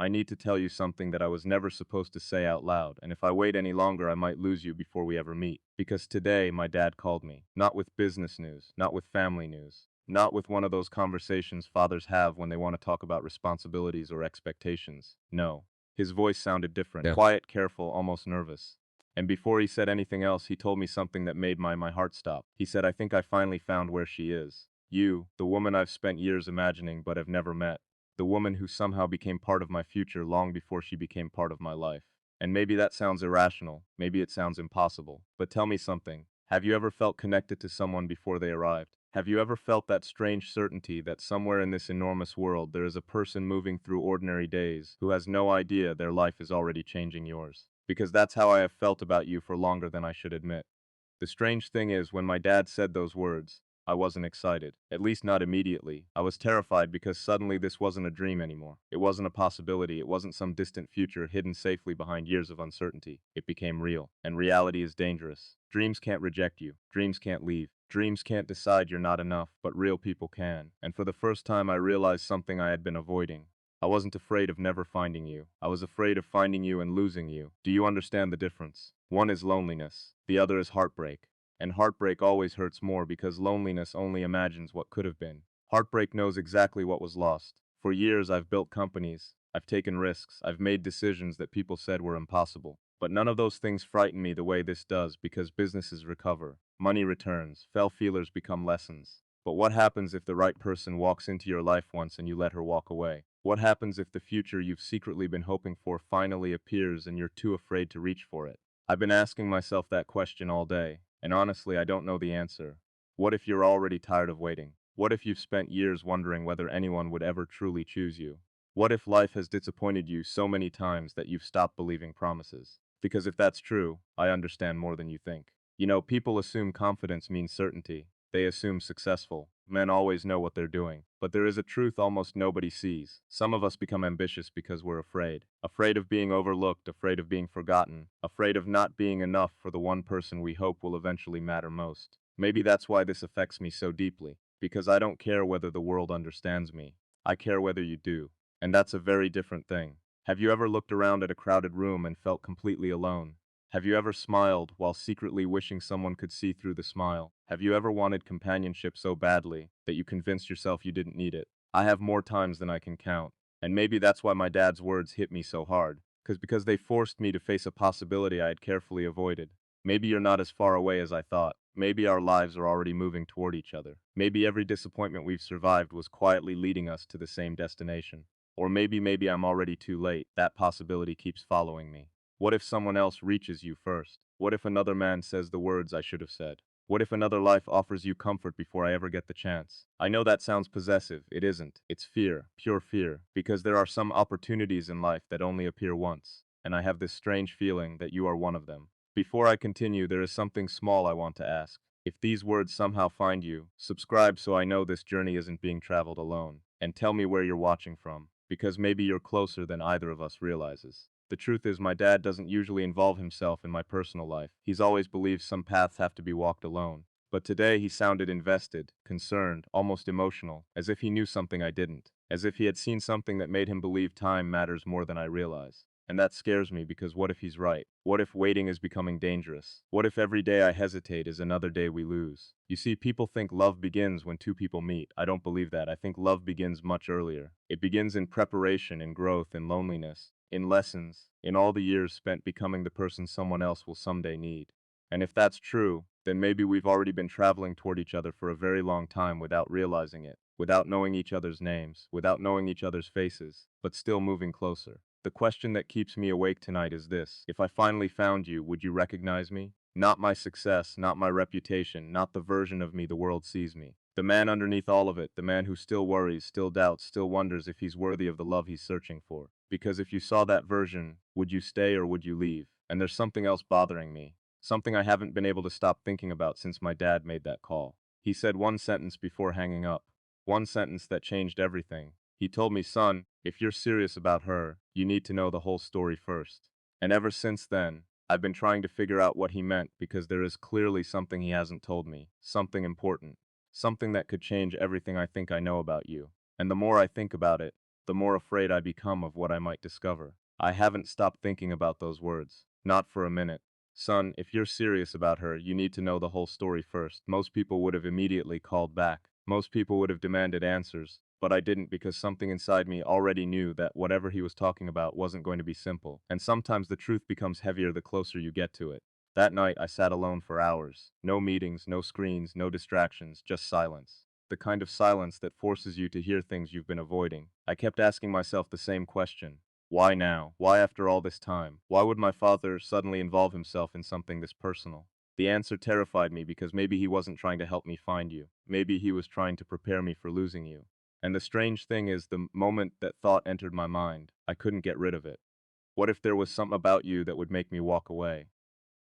I need to tell you something that I was never supposed to say out loud, and if I wait any longer, I might lose you before we ever meet. Because today, my dad called me. Not with business news, not with family news, not with one of those conversations fathers have when they want to talk about responsibilities or expectations. No. His voice sounded different, Yeah. quiet, careful, almost nervous. And before he said anything else, he told me something that made my heart stop. He said, I think I finally found where she is. You, the woman I've spent years imagining but have never met. The woman who somehow became part of my future long before she became part of my life. And maybe that sounds irrational, maybe it sounds impossible, but tell me something. Have you ever felt connected to someone before they arrived? Have you ever felt that strange certainty that somewhere in this enormous world there is a person moving through ordinary days who has no idea their life is already changing yours? Because that's how I have felt about you for longer than I should admit. The strange thing is, when my dad said those words, I wasn't excited. At least not immediately. I was terrified because suddenly this wasn't a dream anymore. It wasn't a possibility. It wasn't some distant future hidden safely behind years of uncertainty. It became real. And reality is dangerous. Dreams can't reject you. Dreams can't leave. Dreams can't decide you're not enough, but real people can. And for the first time, I realized something I had been avoiding. I wasn't afraid of never finding you. I was afraid of finding you and losing you. Do you understand the difference? One is loneliness. The other is heartbreak. And heartbreak always hurts more because loneliness only imagines what could have been. Heartbreak knows exactly what was lost. For years I've built companies, I've taken risks, I've made decisions that people said were impossible. But none of those things frighten me the way this does because businesses recover, money returns, fell feelers become lessons. But what happens if the right person walks into your life once and you let her walk away? What happens if the future you've secretly been hoping for finally appears and you're too afraid to reach for it? I've been asking myself that question all day, and honestly, I don't know the answer. What if you're already tired of waiting? What if you've spent years wondering whether anyone would ever truly choose you? What if life has disappointed you so many times that you've stopped believing promises? Because if that's true, I understand more than you think. You know, people assume confidence means certainty. They assume successful. Men always know what they're doing. But there is a truth almost nobody sees. Some of us become ambitious because we're afraid. Afraid of being overlooked, afraid of being forgotten, afraid of not being enough for the one person we hope will eventually matter most. Maybe that's why this affects me so deeply. Because I don't care whether the world understands me. I care whether you do. And that's a very different thing. Have you ever looked around at a crowded room and felt completely alone? Have you ever smiled while secretly wishing someone could see through the smile? Have you ever wanted companionship so badly that you convinced yourself you didn't need it? I have more times than I can count. And maybe that's why my dad's words hit me so hard. Because they forced me to face a possibility I had carefully avoided. Maybe you're not as far away as I thought. Maybe our lives are already moving toward each other. Maybe every disappointment we've survived was quietly leading us to the same destination. Or maybe I'm already too late. That possibility keeps following me. What if someone else reaches you first? What if another man says the words I should have said? What if another life offers you comfort before I ever get the chance? I know that sounds possessive. It isn't. It's fear, pure fear, because there are some opportunities in life that only appear once, and I have this strange feeling that you are one of them. Before I continue, there is something small I want to ask. If these words somehow find you, subscribe so I know this journey isn't being traveled alone, and tell me where you're watching from, because maybe you're closer than either of us realizes. The truth is, my dad doesn't usually involve himself in my personal life. He's always believed some paths have to be walked alone. But today he sounded invested, concerned, almost emotional, as if he knew something I didn't, as if he had seen something that made him believe time matters more than I realize. And that scares me because what if he's right? What if waiting is becoming dangerous? What if every day I hesitate is another day we lose? You see, people think love begins when two people meet. I don't believe that. I think love begins much earlier. It begins in preparation, in growth, in loneliness, in lessons, in all the years spent becoming the person someone else will someday need. And if that's true, then maybe we've already been traveling toward each other for a very long time without realizing it, without knowing each other's names, without knowing each other's faces, but still moving closer. The question that keeps me awake tonight is this: if I finally found you, would you recognize me? Not my success, not my reputation, not the version of me the world sees me. The man underneath all of it, the man who still worries, still doubts, still wonders if he's worthy of the love he's searching for. Because if you saw that version, would you stay or would you leave? And there's something else bothering me. Something I haven't been able to stop thinking about since my dad made that call. He said one sentence before hanging up. One sentence that changed everything. He told me, son, if you're serious about her, you need to know the whole story first. And ever since then, I've been trying to figure out what he meant because there is clearly something he hasn't told me. Something important. Something that could change everything I think I know about you. And the more I think about it, the more afraid I become of what I might discover. I haven't stopped thinking about those words. Not for a minute. Son, if you're serious about her, you need to know the whole story first. Most people would have immediately called back. Most people would have demanded answers. But I didn't because something inside me already knew that whatever he was talking about wasn't going to be simple. And sometimes the truth becomes heavier the closer you get to it. That night, I sat alone for hours. No meetings, no screens, no distractions, just silence. The kind of silence that forces you to hear things you've been avoiding. I kept asking myself the same question. Why now? Why after all this time? Why would my father suddenly involve himself in something this personal? The answer terrified me because maybe he wasn't trying to help me find you. Maybe he was trying to prepare me for losing you. And the strange thing is, the moment that thought entered my mind, I couldn't get rid of it. What if there was something about you that would make me walk away?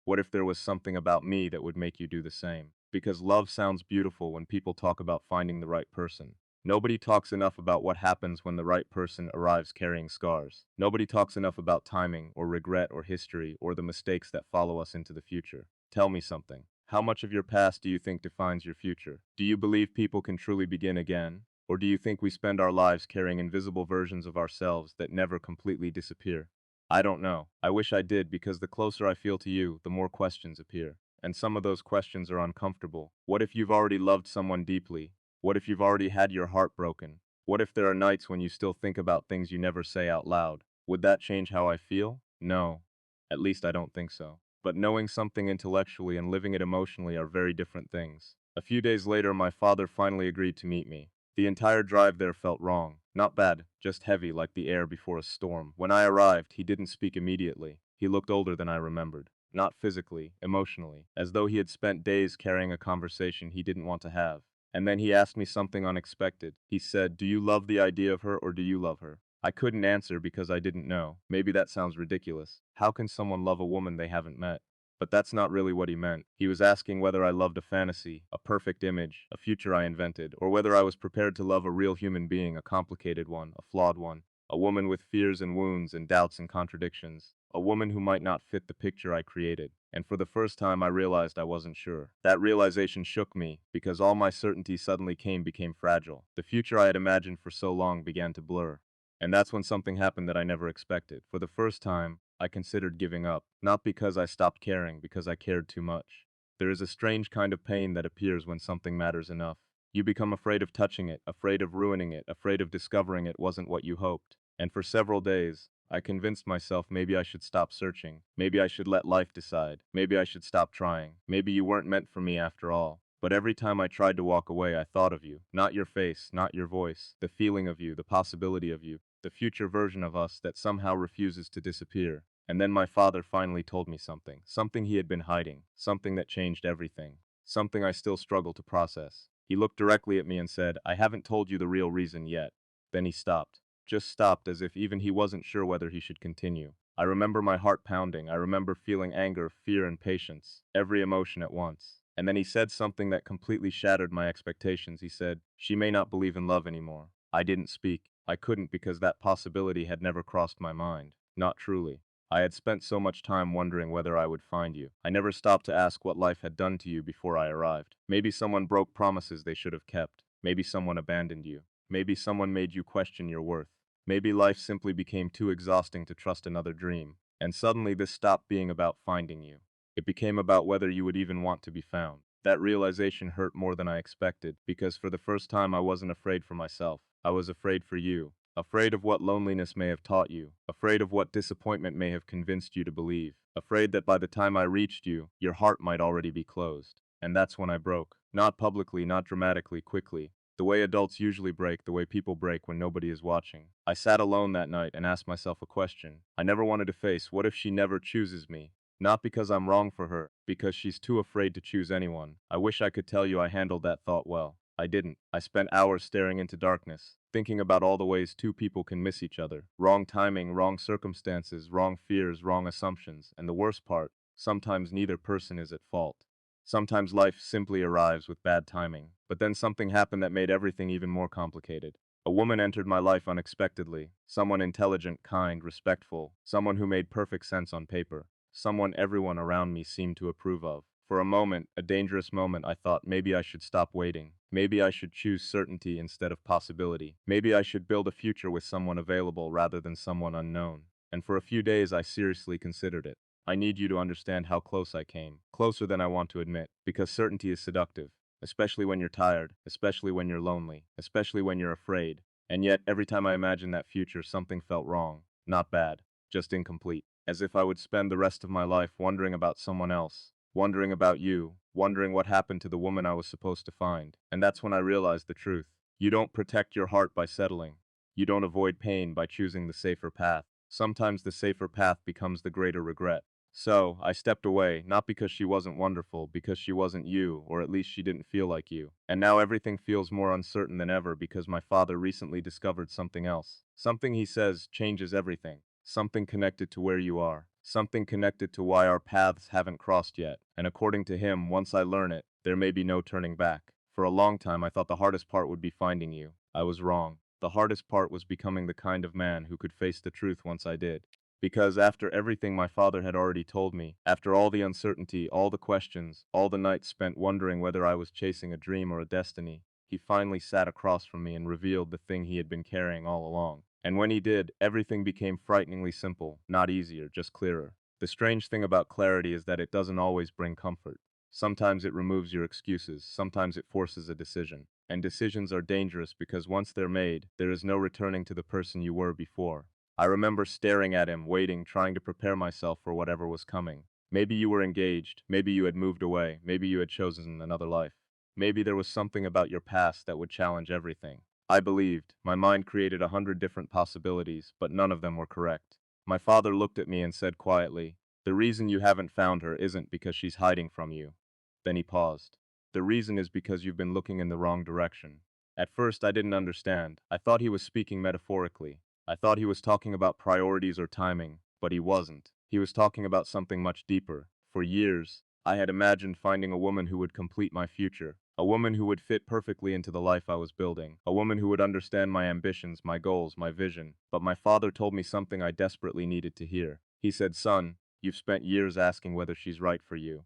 What if there was something about me that would make you do the same? Because love sounds beautiful when people talk about finding the right person. Nobody talks enough about what happens when the right person arrives carrying scars. Nobody talks enough about timing or regret or history or the mistakes that follow us into the future. Tell me something. How much of your past do you think defines your future? Do you believe people can truly begin again? Or do you think we spend our lives carrying invisible versions of ourselves that never completely disappear? I don't know. I wish I did because the closer I feel to you, the more questions appear. And some of those questions are uncomfortable. What if you've already loved someone deeply? What if you've already had your heart broken? What if there are nights when you still think about things you never say out loud? Would that change how I feel? No. At least I don't think so. But knowing something intellectually and living it emotionally are very different things. A few days later, my father finally agreed to meet me. The entire drive there felt wrong. Not bad, just heavy like the air before a storm. When I arrived, he didn't speak immediately. He looked older than I remembered. Not physically, emotionally, as though he had spent days carrying a conversation he didn't want to have. And then he asked me something unexpected. He said, "Do you love the idea of her or do you love her?" I couldn't answer because I didn't know. Maybe that sounds ridiculous. How can someone love a woman they haven't met? But that's not really what he meant. He was asking whether I loved a fantasy, a perfect image, a future I invented, or whether I was prepared to love a real human being, a complicated one, a flawed one, a woman with fears and wounds and doubts and contradictions, a woman who might not fit the picture I created. And for the first time, I realized I wasn't sure. That realization shook me, because all my certainty suddenly became fragile. The future I had imagined for so long began to blur. And that's when something happened that I never expected. For the first time, I considered giving up, not because I stopped caring, because I cared too much. There is a strange kind of pain that appears when something matters enough. You become afraid of touching it, afraid of ruining it, afraid of discovering it wasn't what you hoped. And for several days, I convinced myself maybe I should stop searching, maybe I should let life decide, maybe I should stop trying, maybe you weren't meant for me after all. But every time I tried to walk away, I thought of you. Not your face, not your voice, the feeling of you, the possibility of you, the future version of us that somehow refuses to disappear. And then my father finally told me something he had been hiding, something that changed everything, something I still struggle to process. He looked directly at me and said, "I haven't told you the real reason yet." Then he stopped. Just stopped, as if even he wasn't sure whether he should continue. I remember my heart pounding. I remember feeling anger, fear, and patience, every emotion at once. And then he said something that completely shattered my expectations. He said, "She may not believe in love anymore." I didn't speak. I couldn't because that possibility had never crossed my mind. Not truly. I had spent so much time wondering whether I would find you. I never stopped to ask what life had done to you before I arrived. Maybe someone broke promises they should have kept. Maybe someone abandoned you. Maybe someone made you question your worth. Maybe life simply became too exhausting to trust another dream. And suddenly this stopped being about finding you. It became about whether you would even want to be found. That realization hurt more than I expected, because for the first time I wasn't afraid for myself. I was afraid for you. Afraid of what loneliness may have taught you. Afraid of what disappointment may have convinced you to believe. Afraid that by the time I reached you, your heart might already be closed. And that's when I broke. Not publicly, not dramatically, quickly. The way adults usually break, the way people break when nobody is watching. I sat alone that night and asked myself a question I never wanted to face. What if she never chooses me? Not because I'm wrong for her, because she's too afraid to choose anyone. I wish I could tell you I handled that thought well. I didn't. I spent hours staring into darkness, thinking about all the ways two people can miss each other. Wrong timing, wrong circumstances, wrong fears, wrong assumptions, and the worst part, sometimes neither person is at fault. Sometimes life simply arrives with bad timing. But then something happened that made everything even more complicated. A woman entered my life unexpectedly. Someone intelligent, kind, respectful. Someone who made perfect sense on paper. Someone everyone around me seemed to approve of. For a moment, a dangerous moment, I thought maybe I should stop waiting. Maybe I should choose certainty instead of possibility. Maybe I should build a future with someone available rather than someone unknown. And for a few days, I seriously considered it. I need you to understand how close I came. Closer than I want to admit, because certainty is seductive. Especially when you're tired, especially when you're lonely, especially when you're afraid. And yet, every time I imagined that future, something felt wrong. Not bad, just incomplete. As if I would spend the rest of my life wondering about someone else, wondering about you, wondering what happened to the woman I was supposed to find. And that's when I realized the truth. You don't protect your heart by settling. You don't avoid pain by choosing the safer path. Sometimes the safer path becomes the greater regret. So, I stepped away, not because she wasn't wonderful, because she wasn't you, or at least she didn't feel like you. And now everything feels more uncertain than ever because my father recently discovered something else. Something he says changes everything. Something connected to where you are. Something connected to why our paths haven't crossed yet. And according to him, once I learn it, there may be no turning back. For a long time, I thought the hardest part would be finding you. I was wrong. The hardest part was becoming the kind of man who could face the truth once I did. Because after everything my father had already told me, after all the uncertainty, all the questions, all the nights spent wondering whether I was chasing a dream or a destiny, he finally sat across from me and revealed the thing he had been carrying all along. And when he did, everything became frighteningly simple, not easier, just clearer. The strange thing about clarity is that it doesn't always bring comfort. Sometimes it removes your excuses, sometimes it forces a decision. And decisions are dangerous because once they're made, there is no returning to the person you were before. I remember staring at him, waiting, trying to prepare myself for whatever was coming. Maybe you were engaged, maybe you had moved away, maybe you had chosen another life. Maybe there was something about your past that would challenge everything. I believed. My mind created 100 different possibilities, but none of them were correct. My father looked at me and said quietly, "The reason you haven't found her isn't because she's hiding from you." Then he paused. "The reason is because you've been looking in the wrong direction." At first I didn't understand. I thought he was speaking metaphorically. I thought he was talking about priorities or timing, but he wasn't. He was talking about something much deeper. For years, I had imagined finding a woman who would complete my future, a woman who would fit perfectly into the life I was building, a woman who would understand my ambitions, my goals, my vision. But my father told me something I desperately needed to hear. He said, "Son, you've spent years asking whether she's right for you."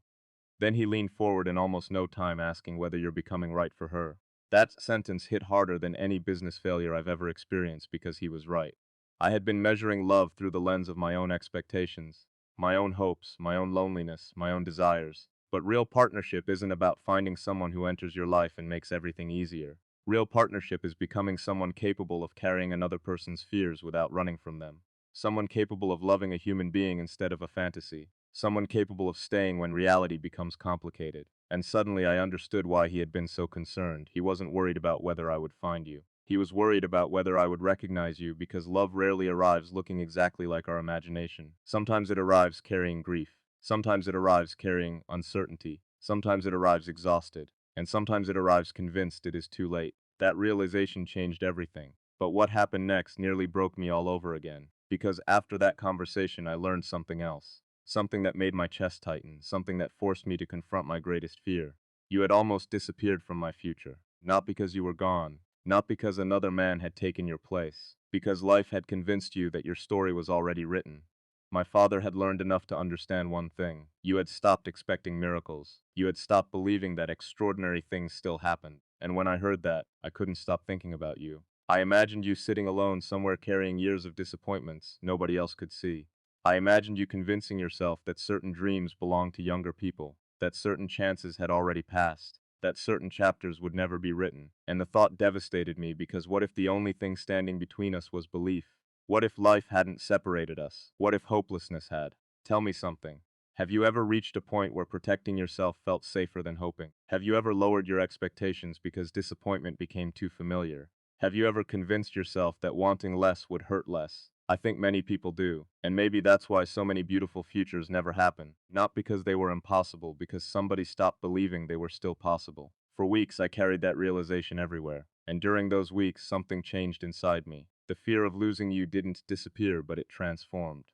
Then he leaned forward in almost no time asking whether you're becoming right for her. That sentence hit harder than any business failure I've ever experienced because he was right. I had been measuring love through the lens of my own expectations, my own hopes, my own loneliness, my own desires. But real partnership isn't about finding someone who enters your life and makes everything easier. Real partnership is becoming someone capable of carrying another person's fears without running from them. Someone capable of loving a human being instead of a fantasy. Someone capable of staying when reality becomes complicated. And suddenly I understood why he had been so concerned. He wasn't worried about whether I would find you. He was worried about whether I would recognize you because love rarely arrives looking exactly like our imagination. Sometimes it arrives carrying grief. Sometimes it arrives carrying uncertainty. Sometimes it arrives exhausted. And sometimes it arrives convinced it is too late. That realization changed everything. But what happened next nearly broke me all over again. Because after that conversation I learned something else. Something that made my chest tighten, something that forced me to confront my greatest fear. You had almost disappeared from my future. Not because you were gone, not because another man had taken your place, because life had convinced you that your story was already written. My father had learned enough to understand one thing. You had stopped expecting miracles. You had stopped believing that extraordinary things still happened. And when I heard that, I couldn't stop thinking about you. I imagined you sitting alone somewhere carrying years of disappointments nobody else could see. I imagined you convincing yourself that certain dreams belonged to younger people, that certain chances had already passed, that certain chapters would never be written. And the thought devastated me because what if the only thing standing between us was belief? What if life hadn't separated us? What if hopelessness had? Tell me something. Have you ever reached a point where protecting yourself felt safer than hoping? Have you ever lowered your expectations because disappointment became too familiar? Have you ever convinced yourself that wanting less would hurt less? I think many people do, and maybe that's why so many beautiful futures never happen. Not because they were impossible, because somebody stopped believing they were still possible. For weeks I carried that realization everywhere, and during those weeks something changed inside me. The fear of losing you didn't disappear, but it transformed.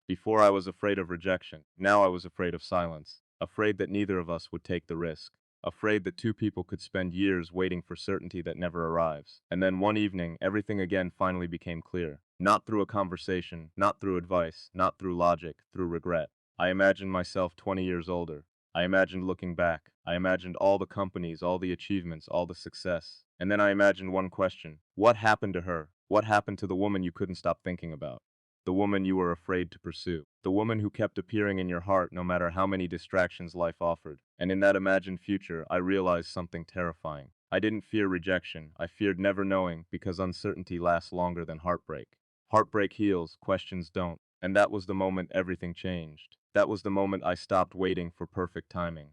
Before I was afraid of rejection, now I was afraid of silence, afraid that neither of us would take the risk. Afraid that two people could spend years waiting for certainty that never arrives. And then one evening, everything again finally became clear. Not through a conversation, not through advice, not through logic, through regret. I imagined myself 20 years older. I imagined looking back. I imagined all the companies, all the achievements, all the success. And then I imagined one question. What happened to her? What happened to the woman you couldn't stop thinking about? The woman you were afraid to pursue. The woman who kept appearing in your heart no matter how many distractions life offered. And in that imagined future, I realized something terrifying. I didn't fear rejection. I feared never knowing because uncertainty lasts longer than heartbreak. Heartbreak heals, questions don't. And that was the moment everything changed. That was the moment I stopped waiting for perfect timing.